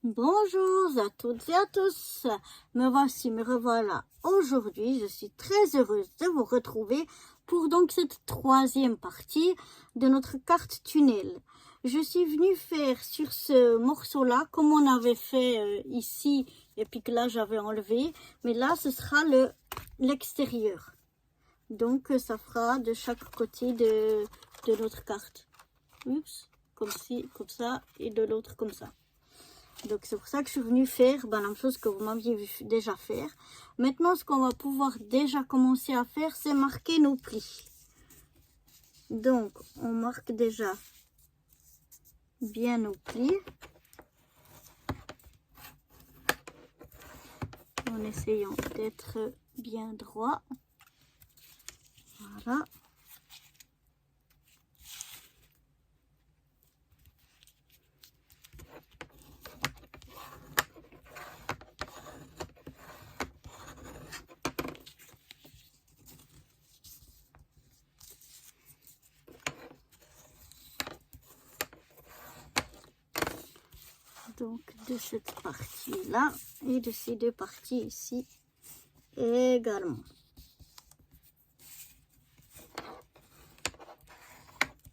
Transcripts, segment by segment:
Bonjour à toutes et à tous, me revoilà aujourd'hui. Je suis très heureuse de vous retrouver pour donc cette troisième partie de notre carte tunnel. Je suis venue faire sur ce morceau-là, comme on avait fait ici, et puis que là j'avais enlevé, mais là ce sera l'extérieur. Donc ça fera de chaque côté de notre carte. Oups, comme ça, et de l'autre comme ça. Donc c'est pour ça que je suis venue faire la même chose que vous m'aviez vu déjà faire. Maintenant, ce qu'on va pouvoir déjà commencer à faire, c'est marquer nos plis. Donc, on marque déjà bien nos plis. En essayant d'être bien droit. Voilà. Donc de cette partie-là et de ces deux parties ici également.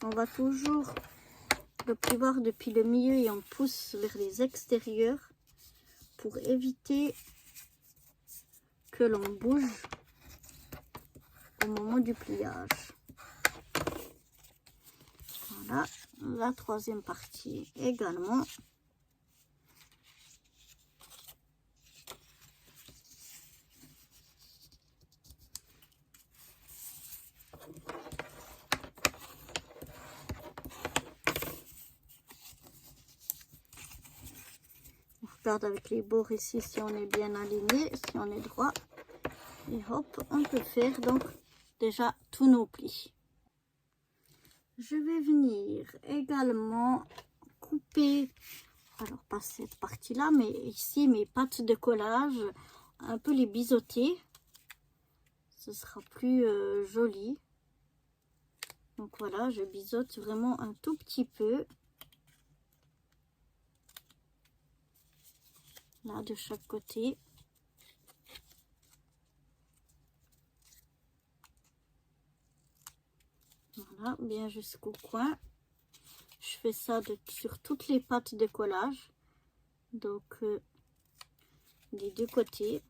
On va toujours le plioir depuis le milieu et on pousse vers les extérieurs pour éviter que l'on bouge au moment du pliage. Voilà, la troisième partie également. On regarde avec les bords ici si on est bien aligné, si on est droit. Et hop, on peut faire donc déjà tous nos plis. Je vais venir également couper, alors pas cette partie-là, mais ici mes pattes de collage, un peu les biseauter. Ce sera plus joli. Donc voilà, je biseaute vraiment un tout petit peu. Là, de chaque côté. Voilà, bien jusqu'au coin. Je fais ça sur toutes les pattes de collage. Donc, des deux côtés.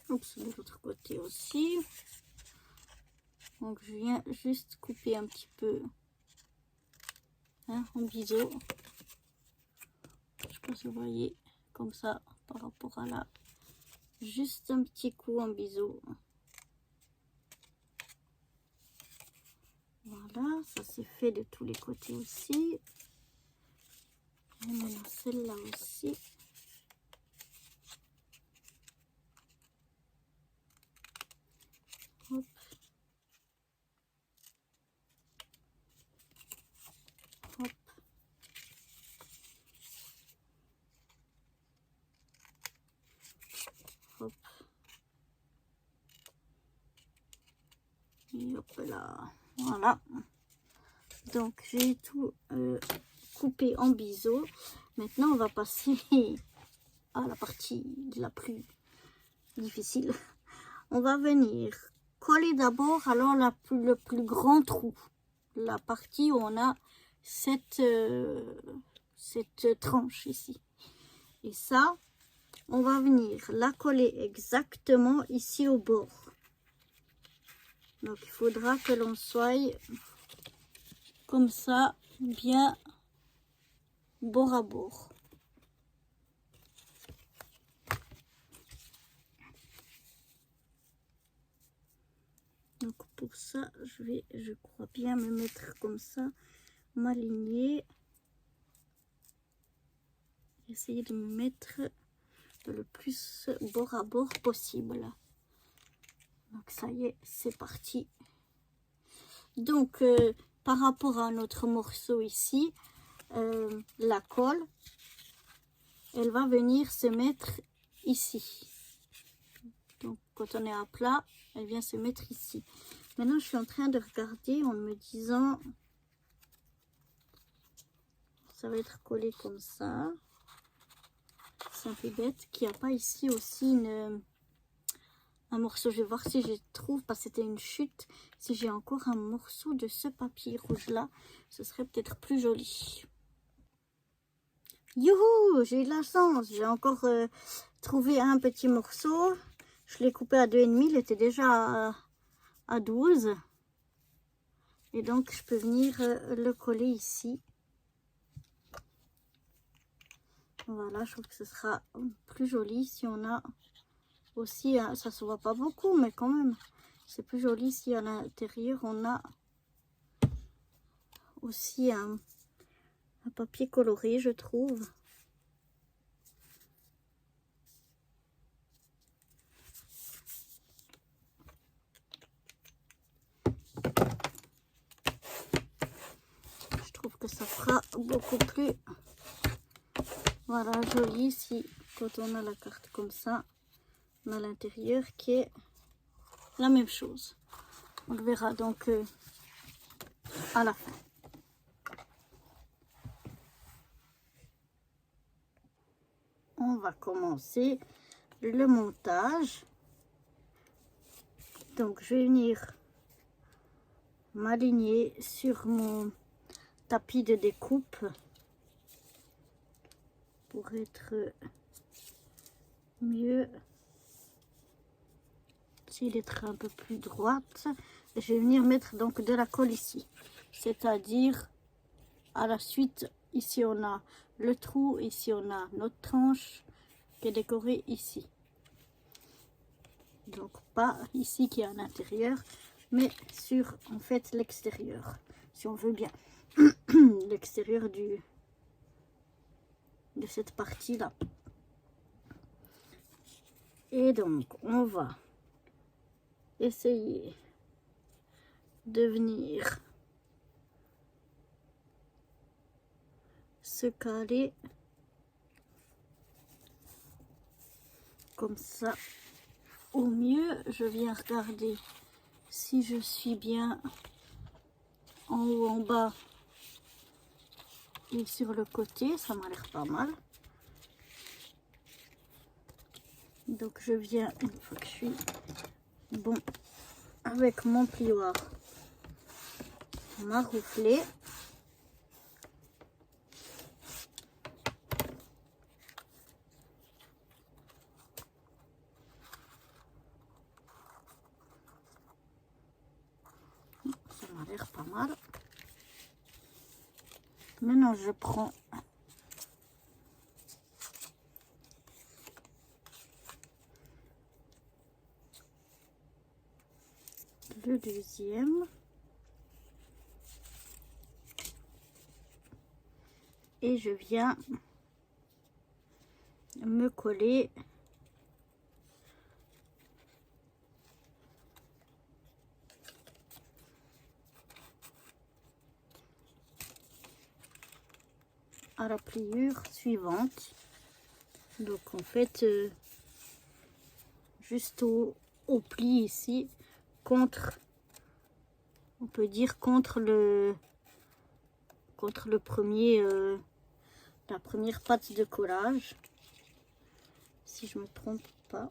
Oups, de l'autre côté aussi. Donc, je viens juste couper un petit peu en biseau. Je sais pas si vous voyez, comme ça, par rapport à là. Juste un petit coup en biseau. Voilà, ça c'est fait de tous les côtés aussi. Et maintenant celle-là aussi. Hop. Hop. Hop. Et hop là. Voilà. Donc j'ai tout coupé en biseau. Maintenant on va passer à la partie la plus difficile. On va venir coller d'abord alors le plus grand trou. La partie où on a cette tranche ici. Et ça, on va venir la coller exactement ici au bord. Donc il faudra que l'on soit comme ça, bien bord à bord. Donc pour ça, je crois bien me mettre comme ça, m'aligner. Essayer de me mettre le plus bord à bord possible. Donc ça y est, c'est parti. Donc par rapport à notre morceau ici, la colle, elle va venir se mettre ici. Donc quand on est à plat, elle vient se mettre ici. Maintenant je suis en train de regarder en me disant, ça va être collé comme ça. C'est un peu bête qu'il n'y a pas ici aussi un morceau. Je vais voir si je trouve, parce que c'était une chute, si j'ai encore un morceau de ce papier rouge là, ce serait peut-être plus joli. Youhou, j'ai eu de la chance, j'ai encore trouvé un petit morceau. Je l'ai coupé à 2,5, il était déjà à 12. Et donc je peux venir le coller ici. Voilà, je trouve que ce sera plus joli si on a aussi, ça se voit pas beaucoup, mais quand même, c'est plus joli si à l'intérieur on a aussi un papier coloré, je trouve. Je trouve que ça fera beaucoup plus, voilà, joli si quand on a la carte comme ça, on a l'intérieur qui est la même chose. On le verra donc à la fin. On va commencer le montage. Donc je vais venir m'aligner sur mon tapis de découpe pour être mieux, essayer d'être un peu plus droite. Et je vais venir mettre donc de la colle ici, c'est-à-dire à la suite, ici on a le trou, ici on a notre tranche qui est décorée ici. Donc pas ici qui est à l'intérieur, mais sur en fait l'extérieur, si on veut bien, l'extérieur de cette partie là. Et donc on va essayer de venir se caler comme ça. Au mieux, je viens regarder si je suis bien en haut, en bas et sur le côté. Ça m'a l'air pas mal. Donc je viens, une fois que je suis bon avec mon plioir, maroufler. Ça m'a l'air pas mal. Maintenant je prends le deuxième et je viens me coller à la pliure suivante. Donc en fait juste au pli ici, contre, on peut dire contre le premier la première patte de collage, si je me trompe pas.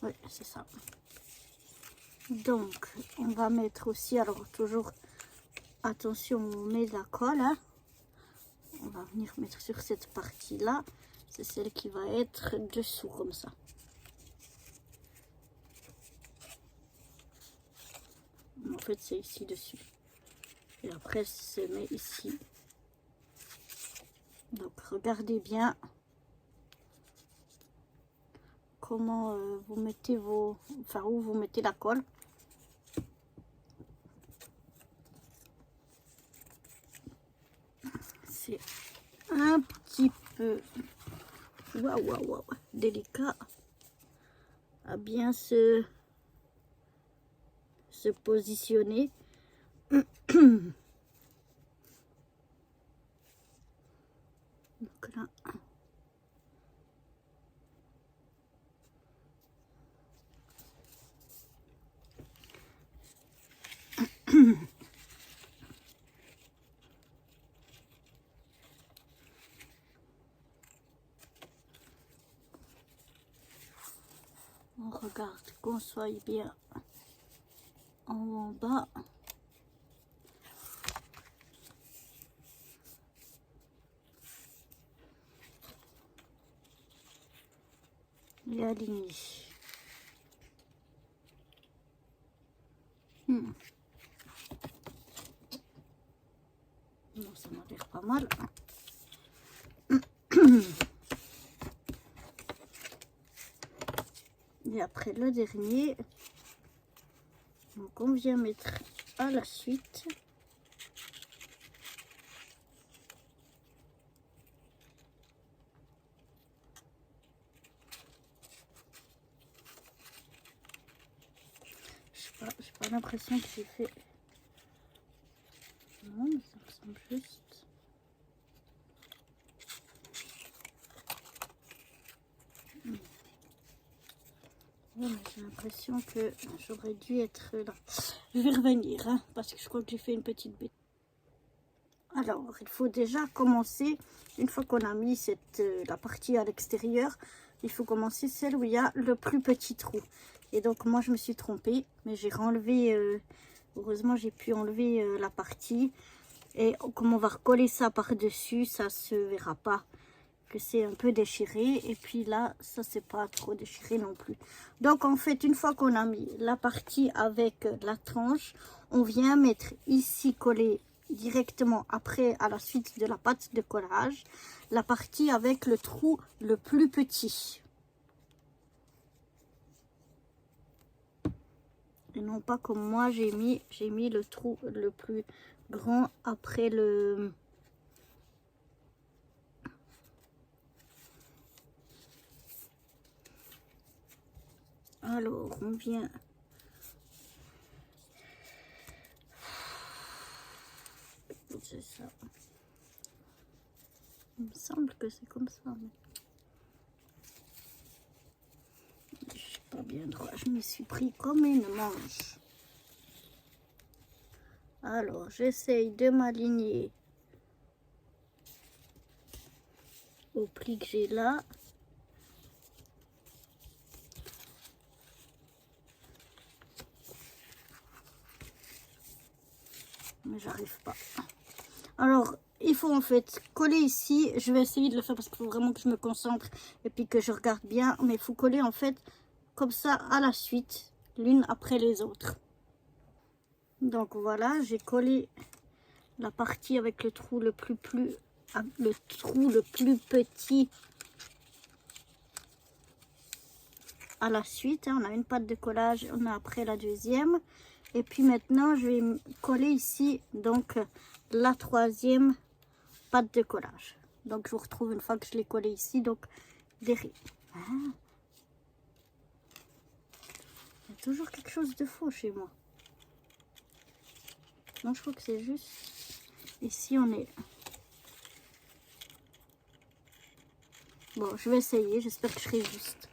Oui, c'est ça. Donc on va mettre aussi, alors toujours attention, on met de la colle, hein. On va venir mettre sur cette partie là, c'est celle qui va être dessous comme ça. En fait c'est ici dessus et après se met ici. Donc regardez bien comment vous mettez vos, enfin où vous mettez la colle. C'est un petit peu waouh, délicat à bien se positionner. Donc là. On regarde qu'on soit bien en haut, en bas. Et aligné. Non, ça m'a l'air pas mal. Et après le dernier, donc on vient mettre à la suite. J'ai pas l'impression que j'ai fait. Non, mais ça me semble juste. Voilà, j'ai l'impression que j'aurais dû être là. Je vais revenir, hein, parce que je crois que j'ai fait une petite bêtise. Alors, il faut déjà commencer, une fois qu'on a mis la partie à l'extérieur, il faut commencer celle où il y a le plus petit trou. Et donc, moi, je me suis trompée, mais j'ai enlevé, heureusement, j'ai pu enlever la partie. Et comme on va recoller ça par-dessus, ça se verra pas que c'est un peu déchiré. Et puis là, ça c'est pas trop déchiré non plus. Donc, en fait, une fois qu'on a mis la partie avec la tranche, on vient mettre ici collé directement après, à la suite de la pâte de collage, la partie avec le trou le plus petit. Et non pas comme moi j'ai mis le trou le plus grand après le... Alors, on vient... C'est ça. Il me semble que c'est comme ça. Mais... je suis pas bien droit. Je me suis pris comme une manche. Alors, j'essaye de m'aligner au pli que j'ai là. Mais j'arrive pas. Alors, il faut en fait coller ici. Je vais essayer de le faire parce qu'il faut vraiment que je me concentre et puis que je regarde bien. Mais il faut coller en fait comme ça à la suite, l'une après les autres. Donc voilà, j'ai collé la partie avec le trou le plus petit à la suite. On a une pâte de collage, on a après la deuxième. Et puis maintenant, je vais coller ici donc la troisième pâte de collage. Donc je vous retrouve une fois que je l'ai collé ici, donc derrière. Ah. Il y a toujours quelque chose de faux chez moi. Non, je crois que c'est juste ici on est. Bon, je vais essayer, j'espère que je serai juste.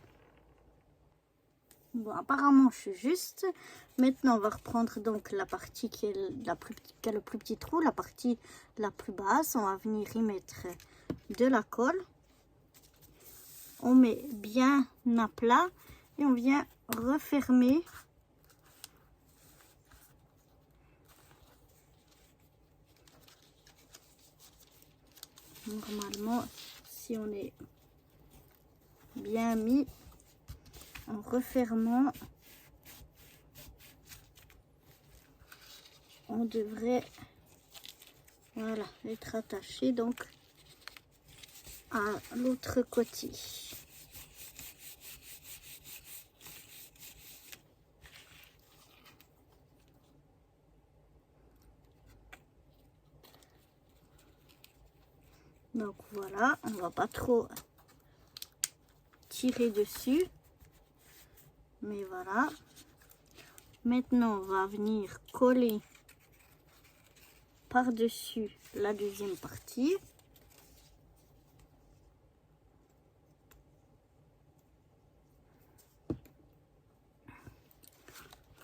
Bon, apparemment je suis juste. Maintenant on va reprendre donc la partie qui est qui a le plus petit trou, la partie la plus basse. On va venir y mettre de la colle. On met bien à plat et on vient refermer. Normalement, si on est bien mis en refermant, on devrait voilà être attaché donc à l'autre côté. Donc voilà, on va pas trop tirer dessus, mais voilà. Maintenant on va venir coller par-dessus la deuxième partie.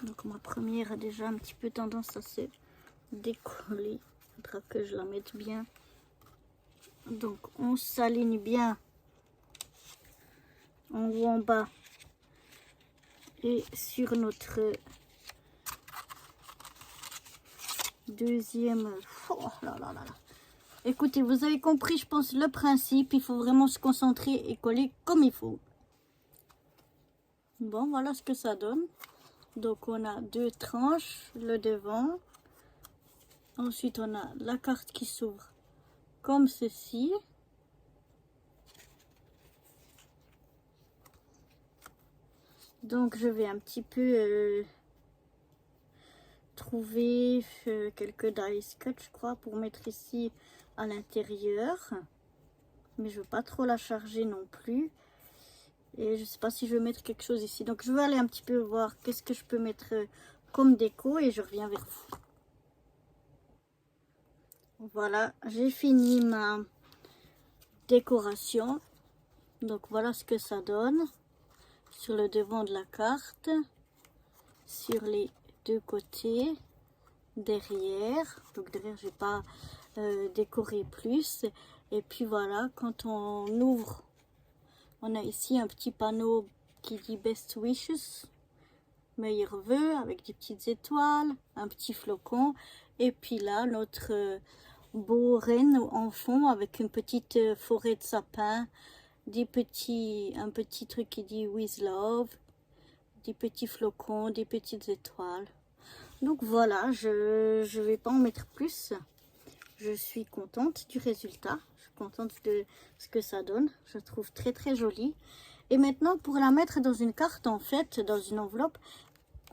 Donc ma première a déjà un petit peu tendance à se décoller. Il faudra que je la mette bien. Donc on s'aligne bien en haut en bas et sur notre deuxième. Oh là là là là. Écoutez, vous avez compris, je pense, le principe. Il faut vraiment se concentrer et coller comme il faut. Bon, voilà ce que ça donne. Donc on a deux tranches, le devant. Ensuite on a la carte qui s'ouvre comme ceci. Donc je vais un petit peu trouver quelques die cut, je crois, pour mettre ici à l'intérieur. Mais je veux pas trop la charger non plus. Et je sais pas si je vais mettre quelque chose ici. Donc je vais aller un petit peu voir qu'est-ce que je peux mettre comme déco et je reviens vers vous. Voilà, j'ai fini ma décoration. Donc voilà ce que ça donne sur le devant de la carte, sur les deux côtés, derrière. Donc derrière, je vais pas décorer plus. Et puis voilà, quand on ouvre, on a ici un petit panneau qui dit Best Wishes, meilleurs vœux, avec des petites étoiles, un petit flocon. Et puis là, notre beau renne en fond avec une petite forêt de sapins, un petit truc qui dit With Love, des petits flocons, des petites étoiles. Donc voilà, je vais pas en mettre plus. Je suis contente du résultat. Je suis contente de ce que ça donne. Je la trouve très très jolie. Et maintenant, pour la mettre dans une carte, en fait, dans une enveloppe,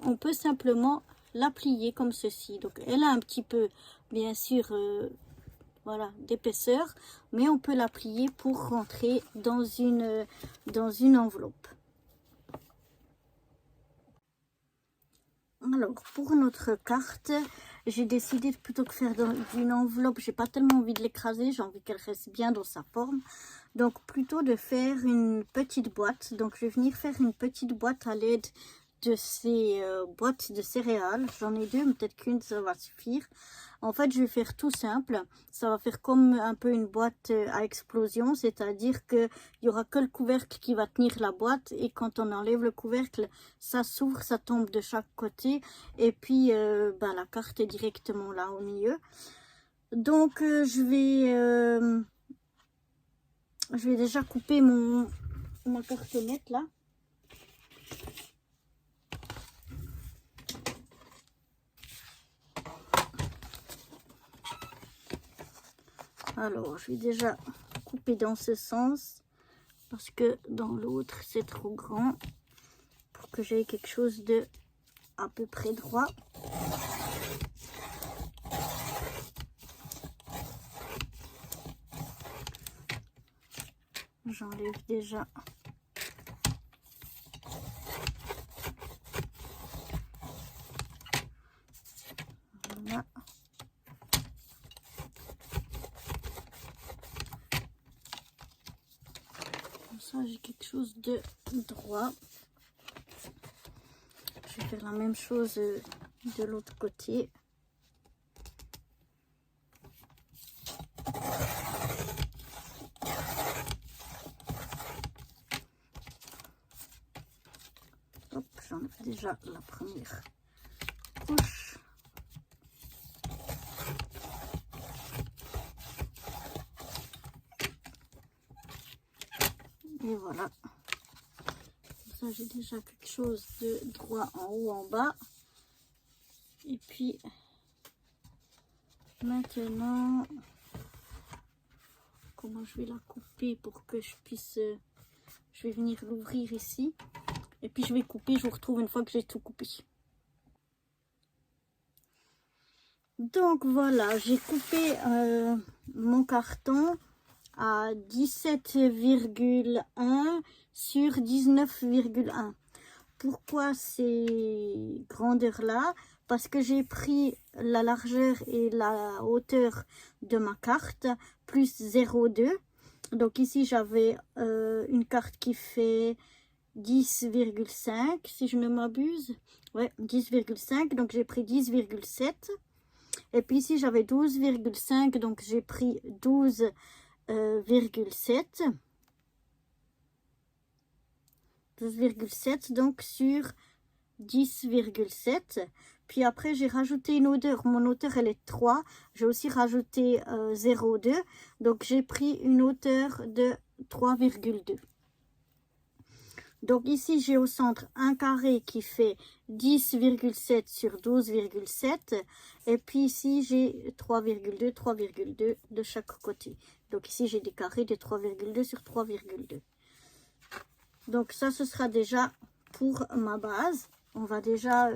on peut simplement la plier comme ceci. Donc elle a un petit peu, bien sûr, voilà, d'épaisseur, mais on peut la plier pour rentrer dans une enveloppe. Alors pour notre carte, j'ai décidé plutôt que faire dans une enveloppe, j'ai pas tellement envie de l'écraser, j'ai envie qu'elle reste bien dans sa forme. Donc plutôt de faire une petite boîte. Donc je vais venir faire une petite boîte à l'aide de ces boîtes de céréales. J'en ai deux, mais peut-être qu'une ça va suffire. En fait, je vais faire tout simple. Ça va faire comme un peu une boîte à explosion, c'est-à-dire qu'il n'y aura que le couvercle qui va tenir la boîte. Et quand on enlève le couvercle, ça s'ouvre, ça tombe de chaque côté. Et puis, la carte est directement là au milieu. Donc, je vais déjà couper ma cartonnette là. Alors, je vais déjà couper dans ce sens parce que dans l'autre, c'est trop grand pour que j'aie quelque chose de à peu près droit. J'enlève déjà voilà. Comme ça, j'ai quelque chose de droit. Je vais faire la même chose de l'autre côté. Hop, j'enlève déjà la première couche. Et voilà. Ça, j'ai déjà quelque chose de droit en haut, en bas. Et puis, maintenant, comment je vais la couper pour que je puisse... je vais venir l'ouvrir ici. Et puis, je vais couper. Je vous retrouve une fois que j'ai tout coupé. Donc, voilà. J'ai coupé mon carton à 17,1 sur 19,1. Pourquoi ces grandeurs-là? parce que j'ai pris la largeur et la hauteur de ma carte, plus 0,2. Donc ici, j'avais une carte qui fait 10,5, si je ne m'abuse. Ouais, 10,5, donc j'ai pris 10,7. Et puis ici, j'avais 12,5, donc j'ai pris 12,7. 12,7 donc sur 10,7. Puis après, j'ai rajouté une hauteur. Mon hauteur, elle est 3. J'ai aussi rajouté 0,2. Donc, j'ai pris une hauteur de 3,2. Donc, ici, j'ai au centre un carré qui fait 10,7 sur 12,7. Et puis ici, j'ai 3,2, 3,2 de chaque côté. Donc, ici, j'ai des carrés de 3,2 sur 3,2. Donc, ça, ce sera déjà pour ma base. On va déjà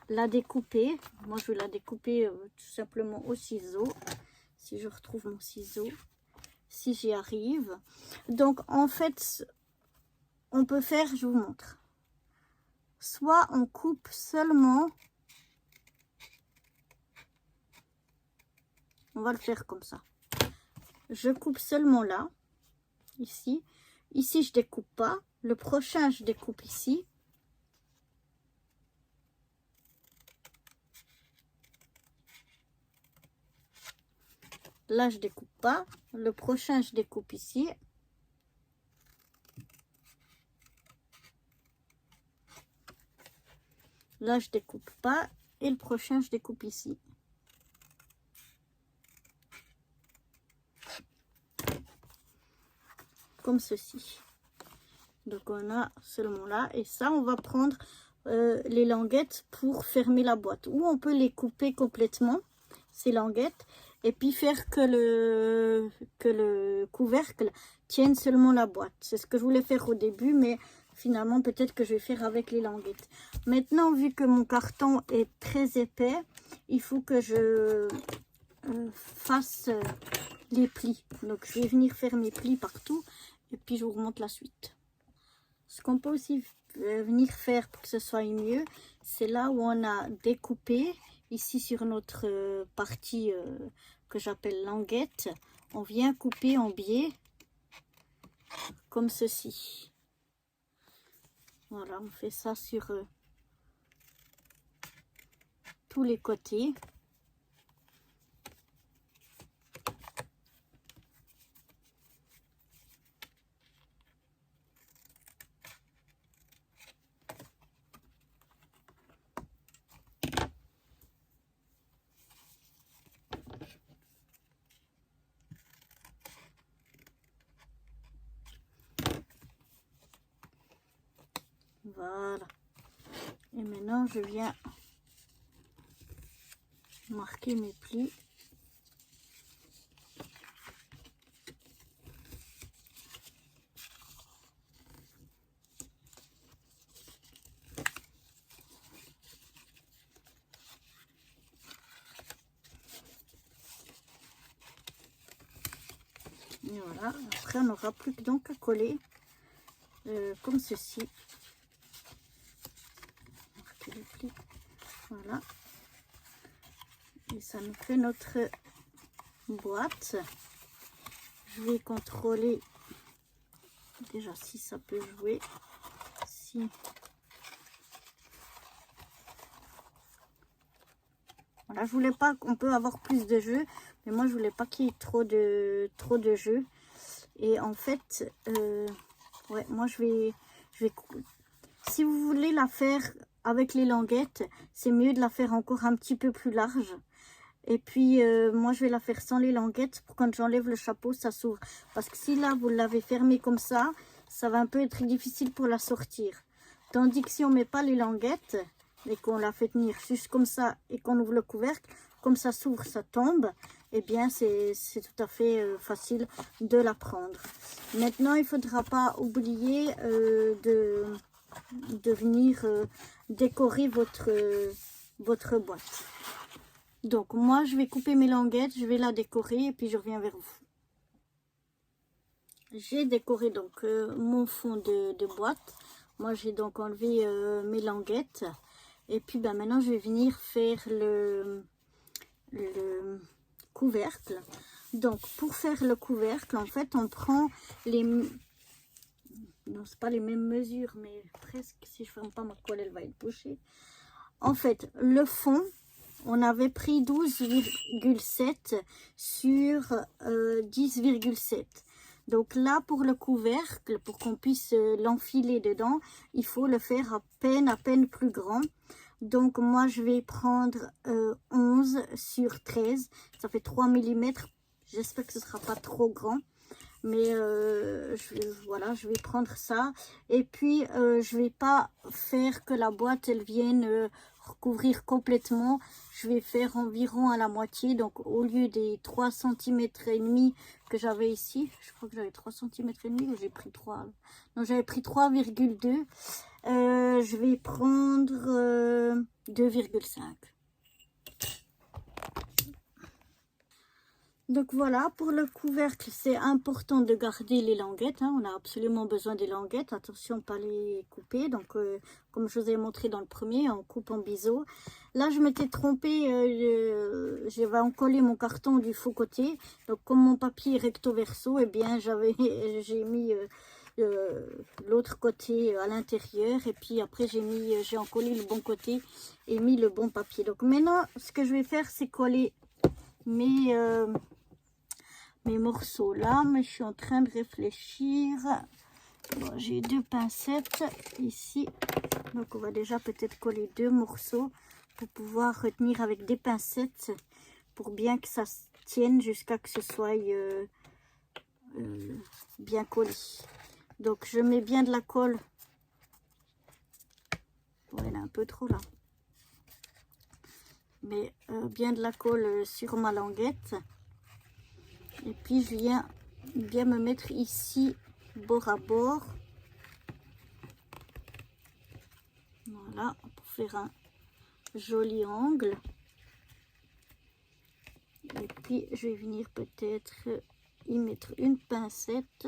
la découper. Moi, je vais la découper tout simplement au ciseau. Si je retrouve mon ciseau, si j'y arrive. Donc, en fait, on peut faire, je vous montre. Soit on coupe seulement. On va le faire comme ça. Je coupe seulement là, ici. Ici, je découpe pas. Le prochain, je découpe ici. Là, je découpe pas. Le prochain, je découpe ici. Là, je découpe pas. Et le prochain, je découpe ici. Comme ceci. Donc, on a seulement là. Et ça, on va prendre les languettes pour fermer la boîte. Ou on peut les couper complètement, ces languettes. Et puis faire que le couvercle tienne seulement la boîte. C'est ce que je voulais faire au début, mais finalement peut-être que je vais faire avec les languettes. Maintenant, vu que mon carton est très épais, il faut que je fasse les plis. Donc je vais venir faire mes plis partout et puis je vous remonte la suite. Ce qu'on peut aussi venir faire pour que ce soit mieux, c'est là où on a découpé. Ici sur notre partie que j'appelle languette, on vient couper en biais comme ceci. Voilà, on fait ça sur tous les côtés. Voilà. Et maintenant, je viens marquer mes plis. Et voilà. Après, on n'aura plus que donc à coller comme ceci. Marquer les plis. Voilà. Et ça nous fait notre boîte. Je vais contrôler déjà si ça peut jouer. Si voilà, je voulais pas qu'on peut avoir plus de jeux, mais moi je voulais pas qu'il y ait trop de jeux. Et en fait, ouais, moi je vais si vous voulez la faire avec les languettes, c'est mieux de la faire encore un petit peu plus large. Et puis, moi, je vais la faire sans les languettes pour quand j'enlève le chapeau, ça s'ouvre. Parce que si là, vous l'avez fermé comme ça va un peu être difficile pour la sortir. Tandis que si on met pas les languettes et qu'on la fait tenir juste comme ça et qu'on ouvre le couvercle, comme ça s'ouvre, ça tombe, eh bien, c'est tout à fait facile de la prendre. Maintenant, il ne faudra pas oublier de venir décorer votre boîte. Donc, moi, je vais couper mes languettes, je vais la décorer et puis je reviens vers vous. J'ai décoré donc mon fond de boîte. Moi, j'ai donc enlevé mes languettes. Et puis ben, maintenant je vais venir faire le couvercle. Donc pour faire le couvercle, en fait on prend les... Non, c'est pas les mêmes mesures, mais presque. Si je ferme pas ma colle, elle va être bouchée. En fait, le fond, on avait pris 12,7 sur 10,7. Donc là, pour le couvercle, pour qu'on puisse l'enfiler dedans, il faut le faire à peine plus grand. Donc moi, je vais prendre 11 sur 13. Ça fait 3 mm. J'espère que ce ne sera pas trop grand. Mais voilà, je vais prendre ça. Et puis, je vais pas faire que la boîte, elle vienne recouvrir complètement. Je vais faire environ à la moitié. Donc, au lieu des 3 cm et demi que j'avais ici, je crois que j'avais 3 cm et demi ou j'ai pris 3. Non, j'avais pris 3,2. Je vais prendre 2,5. Donc voilà, pour le couvercle, c'est important de garder les languettes. Hein. On a absolument besoin des languettes. Attention, pas les couper. Donc, comme je vous ai montré dans le premier, on coupe en biseau. Là, je m'étais trompée. J'avais encollé mon carton du faux côté. Donc, comme mon papier est recto verso, eh bien, j'ai mis l'autre côté à l'intérieur. Et puis après, j'ai encollé le bon côté et mis le bon papier. Donc, maintenant, ce que je vais faire, c'est coller mes morceaux là, mais je suis en train de réfléchir. Bon, j'ai 2 pincettes ici, donc on va déjà peut-être coller 2 morceaux pour pouvoir retenir avec des pincettes pour bien que ça se tienne jusqu'à que ce soit bien collé. Donc je mets bien de la colle. Bon, elle est un peu trop là, mais bien de la colle sur ma languette. Et puis je viens bien me mettre ici bord à bord. Voilà, pour faire un joli angle. Et puis je vais venir peut-être y mettre une pincette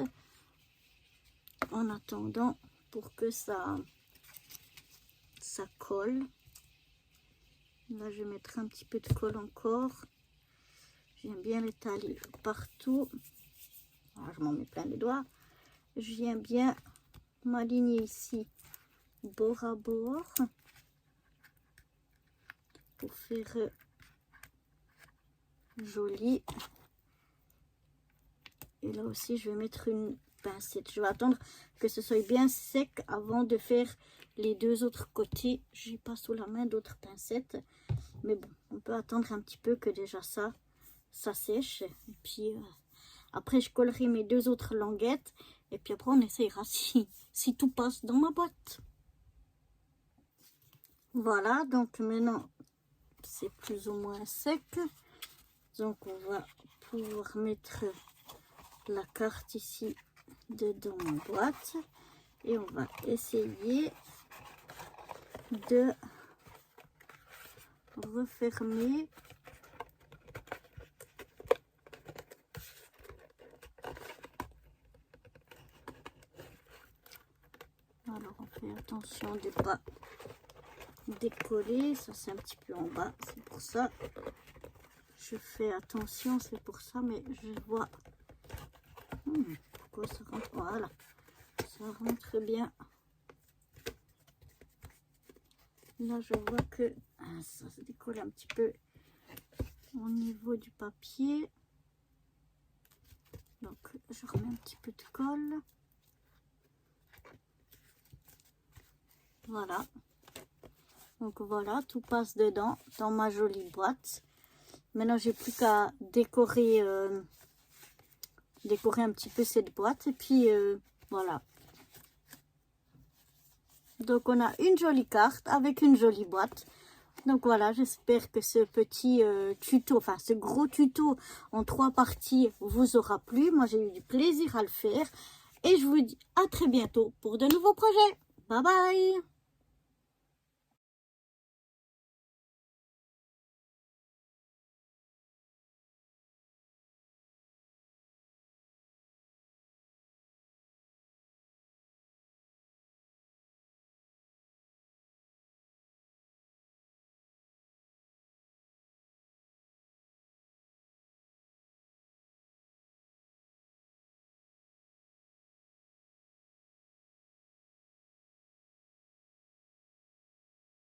en attendant pour que ça colle. Là je vais mettre un petit peu de colle encore. J'aime bien l'étaler partout. Alors, je m'en mets plein les doigts. Je viens bien m'aligner ici, bord à bord, pour faire joli. Et là aussi, je vais mettre une pincette. Je vais attendre que ce soit bien sec avant de faire les 2 autres côtés. Je n'ai pas sous la main d'autres pincettes. Mais bon, on peut attendre un petit peu que déjà ça sèche. Et puis après je collerai mes 2 autres languettes et puis après on essayera si tout passe dans ma boîte. Voilà, donc maintenant c'est plus ou moins sec, donc on va pouvoir mettre la carte ici dedans ma boîte et on va essayer de refermer. Alors on fait attention de ne pas décoller, ça c'est un petit peu en bas, c'est pour ça je fais attention, c'est pour ça, mais je vois pourquoi ça rentre, voilà, ça rentre bien. Là je vois que ça se décolle un petit peu au niveau du papier, donc je remets un petit peu de colle. Voilà, donc voilà, tout passe dedans dans ma jolie boîte. Maintenant j'ai plus qu'à décorer un petit peu cette boîte et puis voilà. Donc on a une jolie carte avec une jolie boîte. Donc voilà, j'espère que ce petit tuto, enfin ce gros tuto en 3 parties vous aura plu. Moi j'ai eu du plaisir à le faire et je vous dis à très bientôt pour de nouveaux projets. Bye bye.